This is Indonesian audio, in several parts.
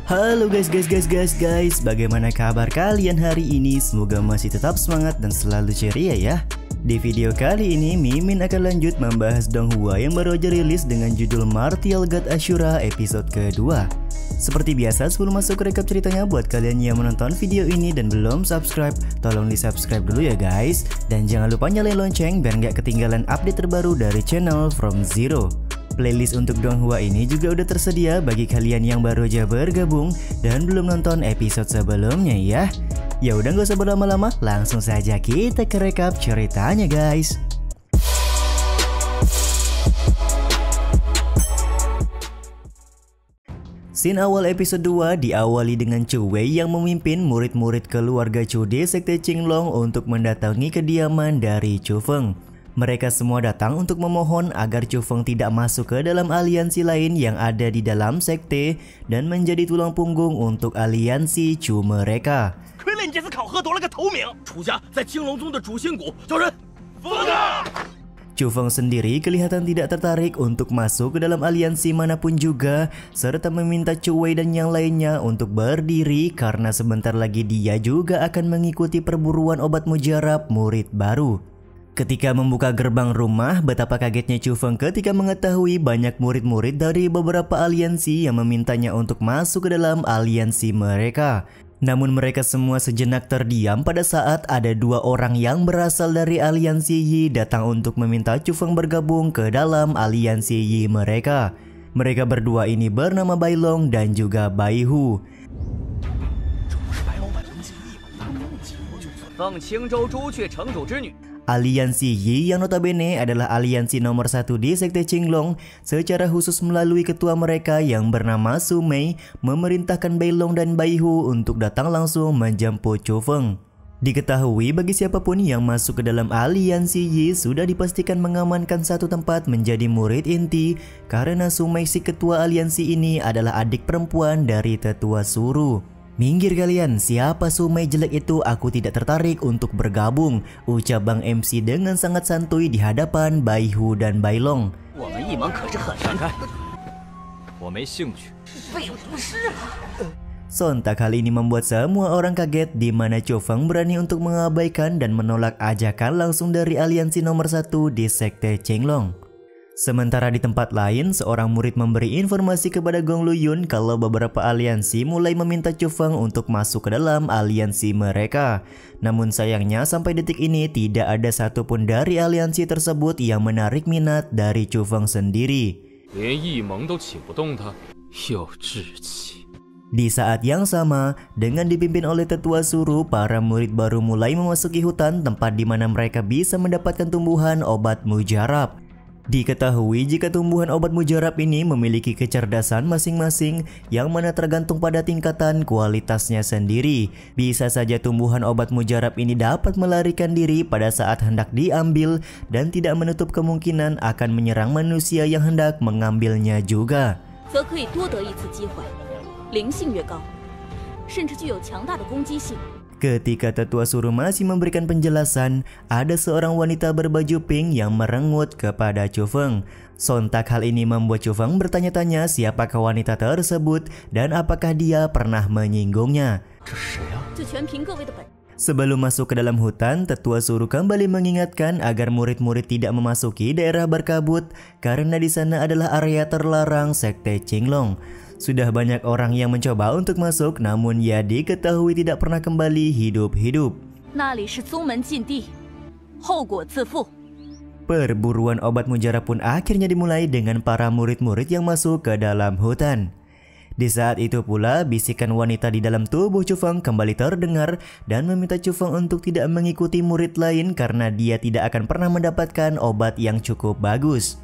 Halo guys, bagaimana kabar kalian hari ini? Semoga masih tetap semangat dan selalu ceria ya. Di video kali ini, Mimin akan lanjut membahas Donghua yang baru aja rilis dengan judul Martial God Ashura episode kedua. Seperti biasa, sebelum masuk ke rekap ceritanya, buat kalian yang menonton video ini dan belum subscribe, tolong di subscribe dulu ya guys. Dan jangan lupa nyalain lonceng biar nggak ketinggalan update terbaru dari channel From Zero. Playlist untuk Donghua ini juga udah tersedia bagi kalian yang baru aja bergabung dan belum nonton episode sebelumnya ya. Ya udah nggak usah berlama-lama, langsung saja kita ke rekap ceritanya guys. Scene awal episode 2 diawali dengan Chu Wei yang memimpin murid-murid keluarga Chu di Sekte Qinglong untuk mendatangi kediaman dari Chu Feng. Mereka semua datang untuk memohon agar Chu Feng tidak masuk ke dalam aliansi lain yang ada di dalam sekte dan menjadi tulang punggung untuk aliansi Chu mereka. Chu Feng sendiri kelihatan tidak tertarik untuk masuk ke dalam aliansi manapun juga, serta meminta Chu Wei dan yang lainnya untuk berdiri karena sebentar lagi dia juga akan mengikuti perburuan obat mujarab murid baru. Ketika membuka gerbang rumah, betapa kagetnya Chu Feng ketika mengetahui banyak murid-murid dari beberapa aliansi yang memintanya untuk masuk ke dalam aliansi mereka. Namun mereka semua sejenak terdiam pada saat ada dua orang yang berasal dari aliansi Yi datang untuk meminta Chu Feng bergabung ke dalam aliansi Yi mereka. Mereka berdua ini bernama Bai Long dan juga Bai Hu. Aliansi Yi yang notabene adalah aliansi nomor 1 di Sekte Qinglong, secara khusus melalui ketua mereka yang bernama Su Mei memerintahkan Bai Long dan Bai Hu untuk datang langsung menjemput Chu Feng. Diketahui bagi siapapun yang masuk ke dalam aliansi Yi sudah dipastikan mengamankan satu tempat menjadi murid inti, karena Su Mei si ketua aliansi ini adalah adik perempuan dari tetua Suru. "Minggir kalian, siapa Su Mei jelek itu, aku tidak tertarik untuk bergabung," ucap Bang MC dengan sangat santuy di hadapan Bai Hu dan Bai Long. Sontak hal ini membuat semua orang kaget di mana Chu Feng berani untuk mengabaikan dan menolak ajakan langsung dari aliansi nomor 1 di Sekte Qinglong. Sementara di tempat lain, seorang murid memberi informasi kepada Gong Lu Yun kalau beberapa aliansi mulai meminta Chu Feng untuk masuk ke dalam aliansi mereka. Namun sayangnya sampai detik ini tidak ada satupun dari aliansi tersebut yang menarik minat dari Chu Feng sendiri. Di saat yang sama, dengan dipimpin oleh tetua Suru, para murid baru mulai memasuki hutan tempat di mana mereka bisa mendapatkan tumbuhan obat mujarab. Diketahui jika tumbuhan obat mujarab ini memiliki kecerdasan masing-masing yang mana tergantung pada tingkatan kualitasnya sendiri. Bisa saja tumbuhan obat mujarab ini dapat melarikan diri pada saat hendak diambil dan tidak menutup kemungkinan akan menyerang manusia yang hendak mengambilnya juga. Ketika tetua Suru masih memberikan penjelasan, ada seorang wanita berbaju pink yang merengut kepada Chu Feng. Sontak hal ini membuat Chu Feng bertanya-tanya siapakah wanita tersebut dan apakah dia pernah menyinggungnya. Sebelum masuk ke dalam hutan, tetua Suru kembali mengingatkan agar murid-murid tidak memasuki daerah berkabut karena di sana adalah area terlarang Sekte Qinglong. Sudah banyak orang yang mencoba untuk masuk, namun ia diketahui tidak pernah kembali hidup-hidup. Perburuan obat mujarab pun akhirnya dimulai dengan para murid-murid yang masuk ke dalam hutan. Di saat itu pula, bisikan wanita di dalam tubuh Chu Feng kembali terdengar dan meminta Chu Feng untuk tidak mengikuti murid lain karena dia tidak akan pernah mendapatkan obat yang cukup bagus.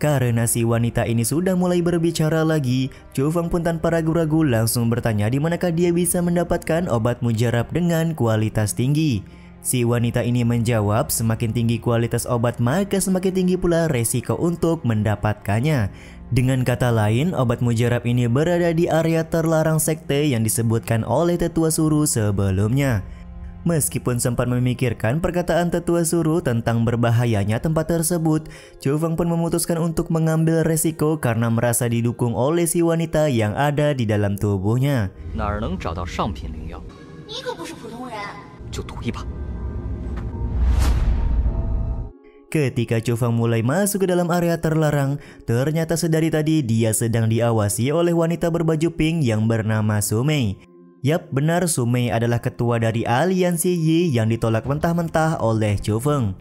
Karena si wanita ini sudah mulai berbicara lagi, Chu Feng pun tanpa ragu-ragu langsung bertanya di manakah dia bisa mendapatkan obat mujarab dengan kualitas tinggi. Si wanita ini menjawab, semakin tinggi kualitas obat maka semakin tinggi pula resiko untuk mendapatkannya. Dengan kata lain, obat mujarab ini berada di area terlarang sekte yang disebutkan oleh tetua Suru sebelumnya. Meskipun sempat memikirkan perkataan tetua suruh tentang berbahayanya tempat tersebut, Chu Feng pun memutuskan untuk mengambil resiko karena merasa didukung oleh si wanita yang ada di dalam tubuhnya. Ketika Chu Feng mulai masuk ke dalam area terlarang, ternyata sedari tadi dia sedang diawasi oleh wanita berbaju pink yang bernama Su Mei. Yap, benar, Su Mei adalah ketua dari aliansi Yi yang ditolak mentah-mentah oleh Chu Feng.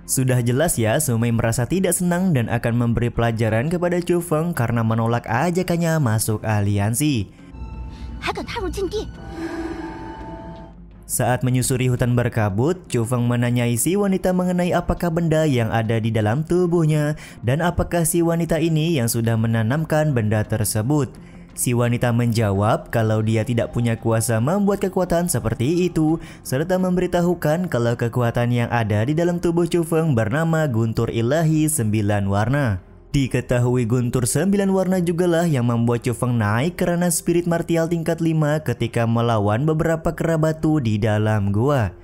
Sudah jelas ya, Su Mei merasa tidak senang dan akan memberi pelajaran kepada Chu Feng karena menolak ajakannya masuk aliansi. Saat menyusuri hutan berkabut, Chu Feng menanyai si wanita mengenai apakah benda yang ada di dalam tubuhnya dan apakah si wanita ini yang sudah menanamkan benda tersebut. Si wanita menjawab kalau dia tidak punya kuasa membuat kekuatan seperti itu, serta memberitahukan kalau kekuatan yang ada di dalam tubuh Chu Feng bernama Guntur Ilahi 9 warna. Diketahui Guntur 9 warna jugalah yang membuat Chu Feng naik karena spirit martial tingkat 5 ketika melawan beberapa kera batu di dalam gua.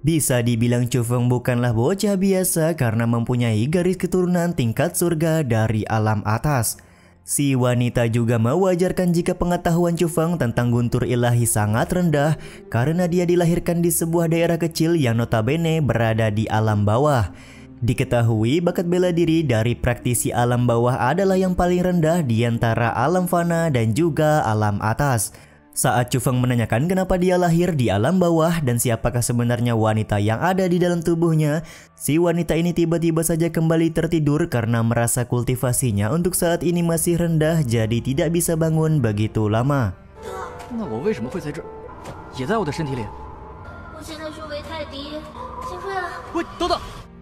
Bisa dibilang Chu Feng bukanlah bocah biasa karena mempunyai garis keturunan tingkat surga dari alam atas. Si wanita juga mewajarkan jika pengetahuan Chu Feng tentang Guntur Ilahi sangat rendah karena dia dilahirkan di sebuah daerah kecil yang notabene berada di alam bawah. Diketahui bakat bela diri dari praktisi alam bawah adalah yang paling rendah di antara alam fana dan juga alam atas. Saat Chu Feng menanyakan kenapa dia lahir di alam bawah dan siapakah sebenarnya wanita yang ada di dalam tubuhnya, si wanita ini tiba-tiba saja kembali tertidur karena merasa kultivasinya untuk saat ini masih rendah jadi tidak bisa bangun begitu lama.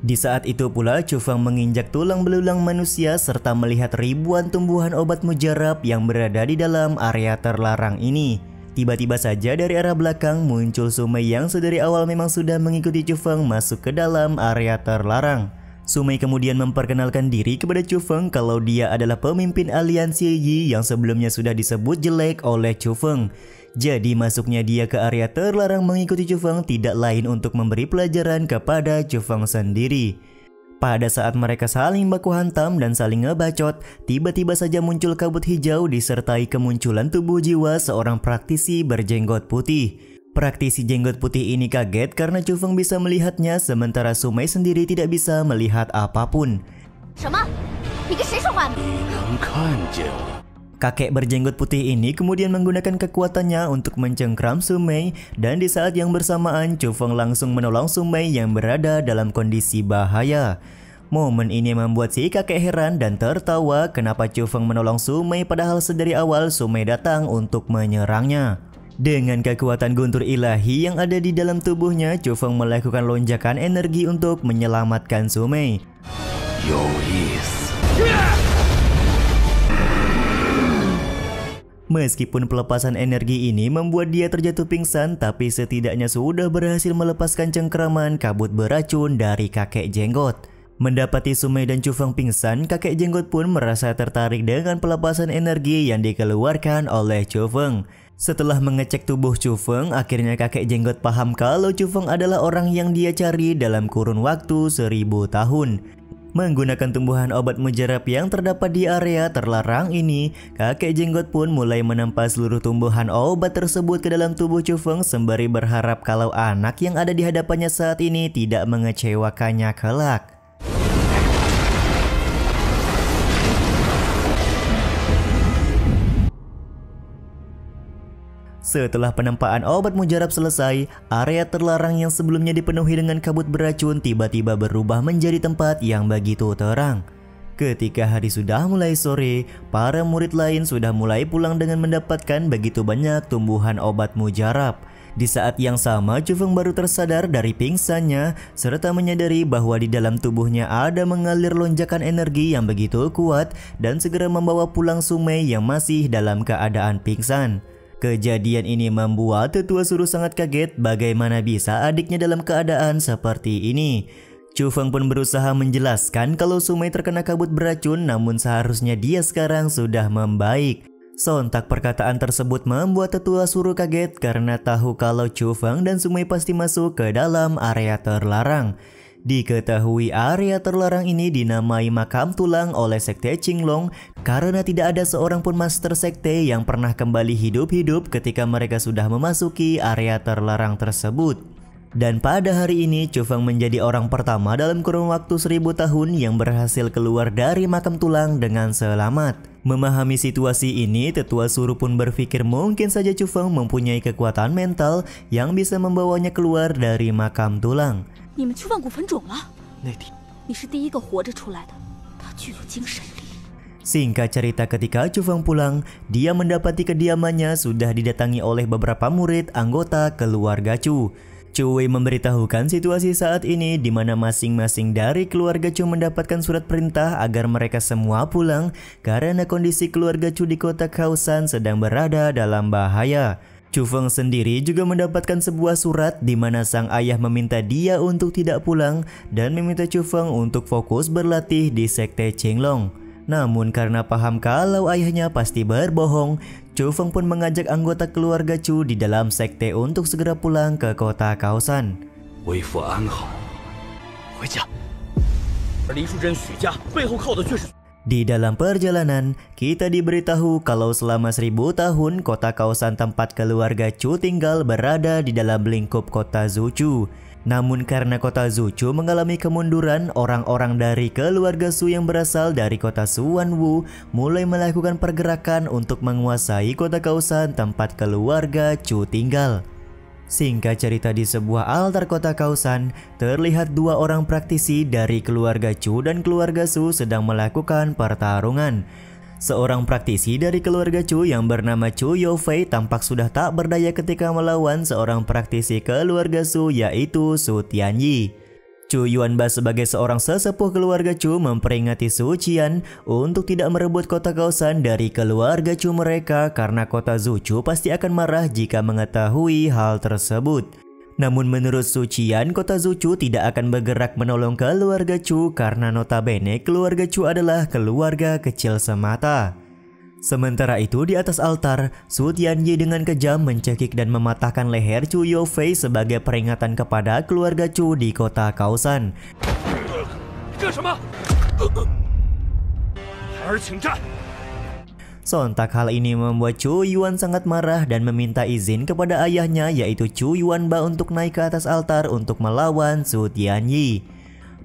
Di saat itu pula Chu Feng menginjak tulang belulang manusia serta melihat ribuan tumbuhan obat mujarab yang berada di dalam area terlarang ini. Tiba-tiba saja dari arah belakang muncul Su Mei yang sedari awal memang sudah mengikuti Chu Feng masuk ke dalam area terlarang. Su Mei kemudian memperkenalkan diri kepada Chu Feng kalau dia adalah pemimpin aliansi Yi yang sebelumnya sudah disebut jelek oleh Chu Feng. Jadi masuknya dia ke area terlarang mengikuti Chu Feng tidak lain untuk memberi pelajaran kepada Chu Feng sendiri. Pada saat mereka saling baku hantam dan saling ngebacot, tiba-tiba saja muncul kabut hijau disertai kemunculan tubuh jiwa seorang praktisi berjenggot putih. Praktisi jenggot putih ini kaget karena Chu Feng bisa melihatnya sementara Su Mei sendiri tidak bisa melihat apapun. Kakek berjenggot putih ini kemudian menggunakan kekuatannya untuk mencengkram Su Mei dan di saat yang bersamaan Chu Feng langsung menolong Su Mei yang berada dalam kondisi bahaya. Momen ini membuat si kakek heran dan tertawa kenapa Chu Feng menolong Su Mei padahal sedari awal Su Mei datang untuk menyerangnya. Dengan kekuatan Guntur Ilahi yang ada di dalam tubuhnya, Chu Feng melakukan lonjakan energi untuk menyelamatkan Su Mei. Meskipun pelepasan energi ini membuat dia terjatuh pingsan, tapi setidaknya sudah berhasil melepaskan cengkraman kabut beracun dari kakek jenggot. Mendapati Su Mei dan Chu Feng pingsan, kakek jenggot pun merasa tertarik dengan pelepasan energi yang dikeluarkan oleh Chu Feng. Setelah mengecek tubuh Chu Feng, akhirnya kakek jenggot paham kalau Chu Feng adalah orang yang dia cari dalam kurun waktu 1000 tahun. Menggunakan tumbuhan obat mujarab yang terdapat di area terlarang ini, kakek jenggot pun mulai menempah seluruh tumbuhan obat tersebut ke dalam tubuh Chu Feng sembari berharap kalau anak yang ada di hadapannya saat ini tidak mengecewakannya kelak. Setelah penempaan obat mujarab selesai, area terlarang yang sebelumnya dipenuhi dengan kabut beracun tiba-tiba berubah menjadi tempat yang begitu terang. Ketika hari sudah mulai sore, para murid lain sudah mulai pulang dengan mendapatkan begitu banyak tumbuhan obat mujarab. Di saat yang sama, Chu Feng baru tersadar dari pingsannya serta menyadari bahwa di dalam tubuhnya ada mengalir lonjakan energi yang begitu kuat dan segera membawa pulang Su Mei yang masih dalam keadaan pingsan. Kejadian ini membuat tetua suruh sangat kaget bagaimana bisa adiknya dalam keadaan seperti ini. Chu Feng pun berusaha menjelaskan kalau Su Mei terkena kabut beracun namun seharusnya dia sekarang sudah membaik. Sontak perkataan tersebut membuat tetua suruh kaget karena tahu kalau Chu Feng dan Sumai pasti masuk ke dalam area terlarang. Diketahui area terlarang ini dinamai makam tulang oleh sekte Qinglong karena tidak ada seorang pun master sekte yang pernah kembali hidup-hidup ketika mereka sudah memasuki area terlarang tersebut. Dan pada hari ini Chu Feng menjadi orang pertama dalam kurun waktu 1000 tahun yang berhasil keluar dari makam tulang dengan selamat. Memahami situasi ini, tetua suruh pun berpikir mungkin saja Chu Feng mempunyai kekuatan mental yang bisa membawanya keluar dari makam tulang. 你们去万古坟冢了？你是第一个活着出来的，他具有精神力。 Singkat cerita, ketika Chu Feng pulang, dia mendapati kediamannya sudah didatangi oleh beberapa murid anggota keluarga Chu. Chu Wei memberitahukan situasi saat ini di mana masing-masing dari keluarga Chu mendapatkan surat perintah agar mereka semua pulang karena kondisi keluarga Chu di kota Kaohsian sedang berada dalam bahaya. Chu Feng sendiri juga mendapatkan sebuah surat di mana sang ayah meminta dia untuk tidak pulang dan meminta Chu Feng untuk fokus berlatih di sekte Qinglong. Namun karena paham kalau ayahnya pasti berbohong, Chu Feng pun mengajak anggota keluarga Chu di dalam sekte untuk segera pulang ke kota Kaohsian. 为父安好，回家。而黎淑珍、许家背后靠的却是。 Di dalam perjalanan, kita diberitahu kalau selama 1000 tahun kota Kaohsian tempat keluarga Chu tinggal berada di dalam lingkup kota Zuchu. Namun karena kota Zuchu mengalami kemunduran, orang-orang dari keluarga Su yang berasal dari kota Suanwu mulai melakukan pergerakan untuk menguasai kota Kaohsian tempat keluarga Chu tinggal. Singkat cerita, di sebuah altar kota Kaohsian, terlihat dua orang praktisi dari keluarga Chu dan keluarga Su sedang melakukan pertarungan. Seorang praktisi dari keluarga Chu yang bernama Chu Youfei tampak sudah tak berdaya ketika melawan seorang praktisi keluarga Su yaitu Su Tianyi. Chu Yuanba sebagai seorang sesepuh keluarga Chu memperingati Su Qian untuk tidak merebut kota Kaohsian dari keluarga Chu mereka karena kota Zuchu pasti akan marah jika mengetahui hal tersebut. Namun menurut Su Qian, kota Zuchu tidak akan bergerak menolong keluarga Chu karena notabene keluarga Chu adalah keluarga kecil semata. Sementara itu di atas altar, Su Tianyi dengan kejam mencekik dan mematahkan leher Chu Youfei sebagai peringatan kepada keluarga Chu di kota Kaohsian. Sontak hal ini membuat Chu Yuan sangat marah dan meminta izin kepada ayahnya yaitu Chu Yuanba untuk naik ke atas altar untuk melawan Su Tianyi.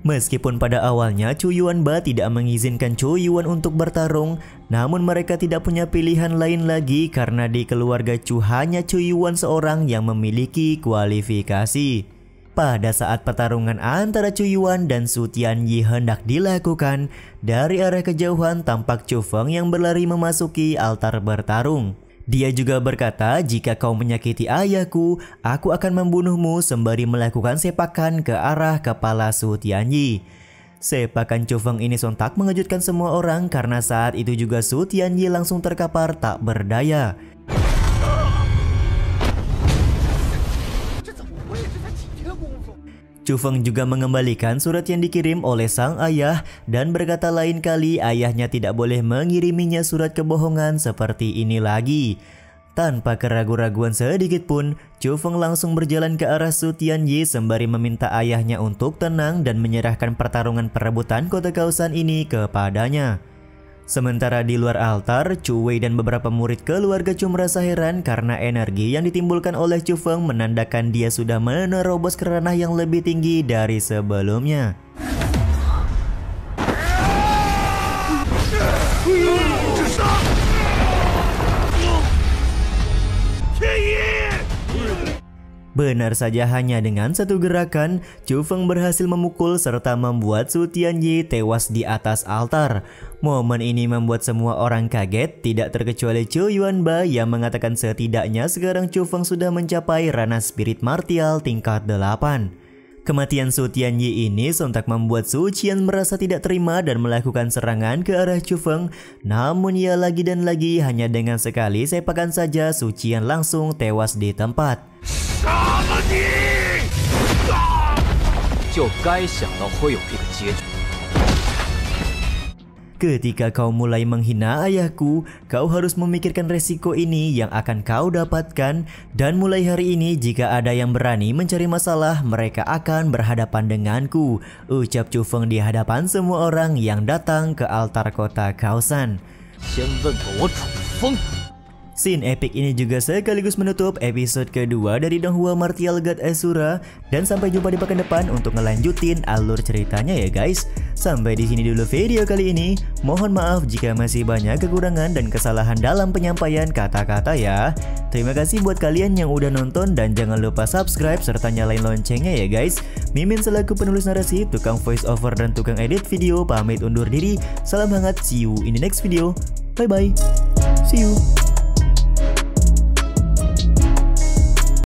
Meskipun pada awalnya Chu Yuanba tidak mengizinkan Chu Yuan untuk bertarung, namun mereka tidak punya pilihan lain lagi karena di keluarga Chu hanya Chu Yuan seorang yang memiliki kualifikasi. Pada saat pertarungan antara Chu Yuan dan Su Tianyi hendak dilakukan, dari arah kejauhan tampak Chu Feng yang berlari memasuki altar bertarung. Dia juga berkata, jika kau menyakiti ayahku, aku akan membunuhmu sembari melakukan sepakan ke arah kepala Su Tianyi. Sepakan Chu Feng ini sontak mengejutkan semua orang karena saat itu juga Su Tianyi langsung terkapar tak berdaya. Chu Feng juga mengembalikan surat yang dikirim oleh sang ayah dan berkata lain kali ayahnya tidak boleh mengiriminya surat kebohongan seperti ini lagi. Tanpa keraguan-raguan sedikit pun, Chu Feng langsung berjalan ke arah Su Tianyi sembari meminta ayahnya untuk tenang dan menyerahkan pertarungan perebutan kota Kaohsian ini kepadanya. Sementara di luar altar, Chu Wei dan beberapa murid keluarga Chu merasa heran karena energi yang ditimbulkan oleh Chu Feng menandakan dia sudah menerobos ke ranah yang lebih tinggi dari sebelumnya. Benar saja, hanya dengan satu gerakan, Chu Feng berhasil memukul serta membuat Su Tianyi tewas di atas altar. Momen ini membuat semua orang kaget, tidak terkecuali Chu Yuanba yang mengatakan setidaknya sekarang Chu Feng sudah mencapai ranah spirit martial tingkat 8. Kematian Su Tianyi ini sontak membuat Su Qian merasa tidak terima dan melakukan serangan ke arah Chu Feng. Namun ia lagi dan lagi hanya dengan sekali sepakan saja Su Qian langsung tewas di tempat. Ketika kau mulai menghina ayahku, kau harus memikirkan resiko ini yang akan kau dapatkan. Dan mulai hari ini jika ada yang berani mencari masalah, mereka akan berhadapan denganku, ucap Chu Feng di hadapan semua orang yang datang ke altar kota Kaosan. Scene epic ini juga sekaligus menutup episode kedua dari Donghua Martial God Asura, dan sampai jumpa di pekan depan untuk ngelanjutin alur ceritanya ya guys. Sampai di sini dulu video kali ini. Mohon maaf jika masih banyak kekurangan dan kesalahan dalam penyampaian kata-kata ya. Terima kasih buat kalian yang udah nonton dan jangan lupa subscribe serta nyalain loncengnya ya guys. Mimin selaku penulis narasi, tukang voice over dan tukang edit video pamit undur diri. Salam hangat, see you in the next video. Bye bye. See you.